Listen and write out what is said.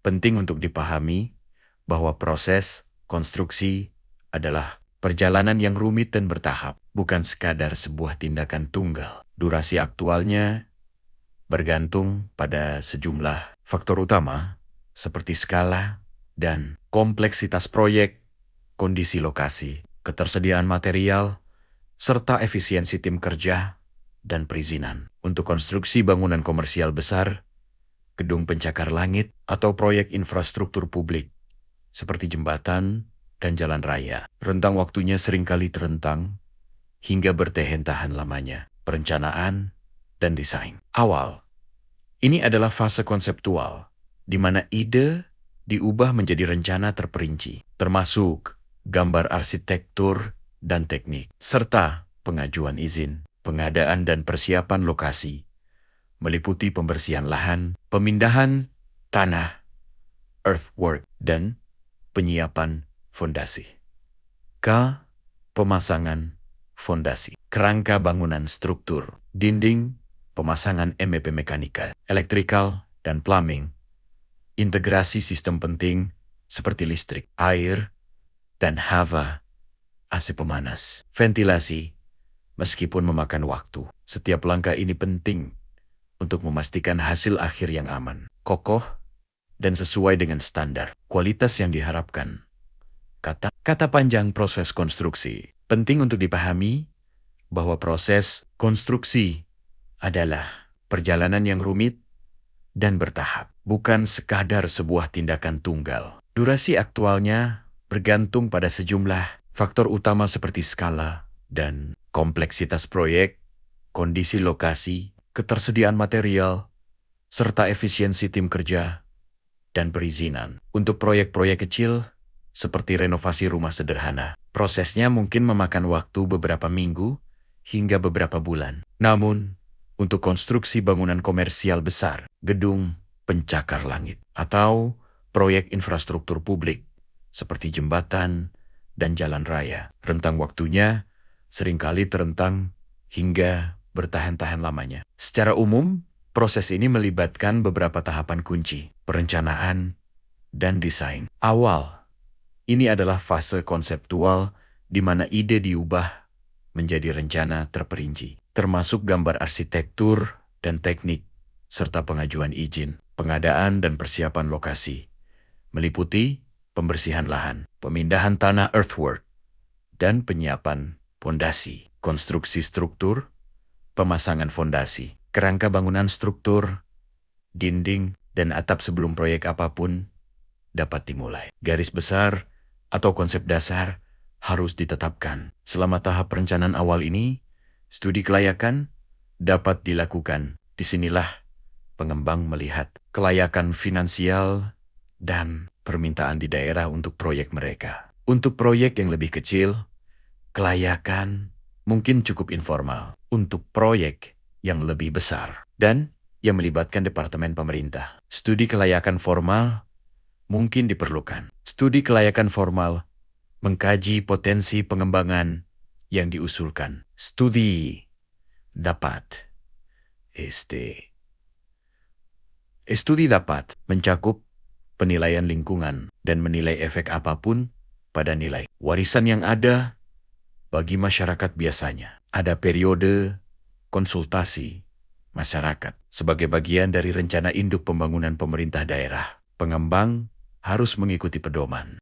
penting untuk dipahami bahwa proses konstruksi adalah perjalanan yang rumit dan bertahap, bukan sekadar sebuah tindakan tunggal. Durasi aktualnya bergantung pada sejumlah faktor utama seperti skala dan kompleksitas proyek, kondisi lokasi, ketersediaan material, serta efisiensi tim kerja dan perizinan. Untuk konstruksi bangunan komersial besar, gedung pencakar langit, atau proyek infrastruktur publik seperti jembatan dan jalan raya, rentang waktunya seringkali terentang hingga bertahan lamanya. Perencanaan dan desain awal. Ini adalah fase konseptual, di mana ide diubah menjadi rencana terperinci, termasuk gambar arsitektur dan teknik, serta pengajuan izin, pengadaan dan persiapan lokasi, meliputi pembersihan lahan, pemindahan tanah, earthwork, dan penyiapan fondasi. Pemasangan fondasi, kerangka bangunan struktur, dinding, pemasangan MEP mekanikal, elektrikal, dan plumbing, integrasi sistem penting seperti listrik, air, dan HVAC, AC pemanas, ventilasi. Meskipun memakan waktu, setiap langkah ini penting untuk memastikan hasil akhir yang aman, kokoh, dan sesuai dengan standar kualitas yang diharapkan. Kata panjang proses konstruksi. Penting untuk dipahami bahwa proses konstruksi adalah perjalanan yang rumit dan bertahap, bukan sekadar sebuah tindakan tunggal. Durasi aktualnya bergantung pada sejumlah faktor utama seperti skala dan kompleksitas proyek, kondisi lokasi, ketersediaan material, serta efisiensi tim kerja dan perizinan. Untuk proyek-proyek kecil, seperti renovasi rumah sederhana, prosesnya mungkin memakan waktu beberapa minggu hingga beberapa bulan. Namun, untuk konstruksi bangunan komersial besar, gedung pencakar langit, atau proyek infrastruktur publik, seperti jembatan dan jalan raya, rentang waktunya seringkali terentang hingga bertahan lamanya. Secara umum, proses ini melibatkan beberapa tahapan kunci, perencanaan dan desain awal. Ini adalah fase konseptual di mana ide diubah menjadi rencana terperinci, termasuk gambar arsitektur dan teknik, serta pengajuan izin, pengadaan dan persiapan lokasi, meliputi pembersihan lahan, pemindahan tanah earthwork, dan penyiapan fondasi, konstruksi struktur, pemasangan fondasi, kerangka bangunan struktur, dinding, dan atap sebelum proyek apapun dapat dimulai. Garis besar atau konsep dasar harus ditetapkan. Selama tahap perencanaan awal ini, studi kelayakan dapat dilakukan. Disinilah pengembang melihat kelayakan finansial dan permintaan di daerah untuk proyek mereka. Untuk proyek yang lebih kecil, kelayakan mungkin cukup informal. Untuk proyek yang lebih besar dan yang melibatkan departemen pemerintah, studi kelayakan formal mungkin diperlukan. Studi kelayakan formal mengkaji potensi pengembangan yang diusulkan. Studi dapat mencakup penilaian lingkungan dan menilai efek apapun pada nilai warisan yang ada bagi masyarakat. Biasanya ada periode konsultasi masyarakat sebagai bagian dari rencana induk pembangunan pemerintah daerah. Pengembang harus mengikuti pedoman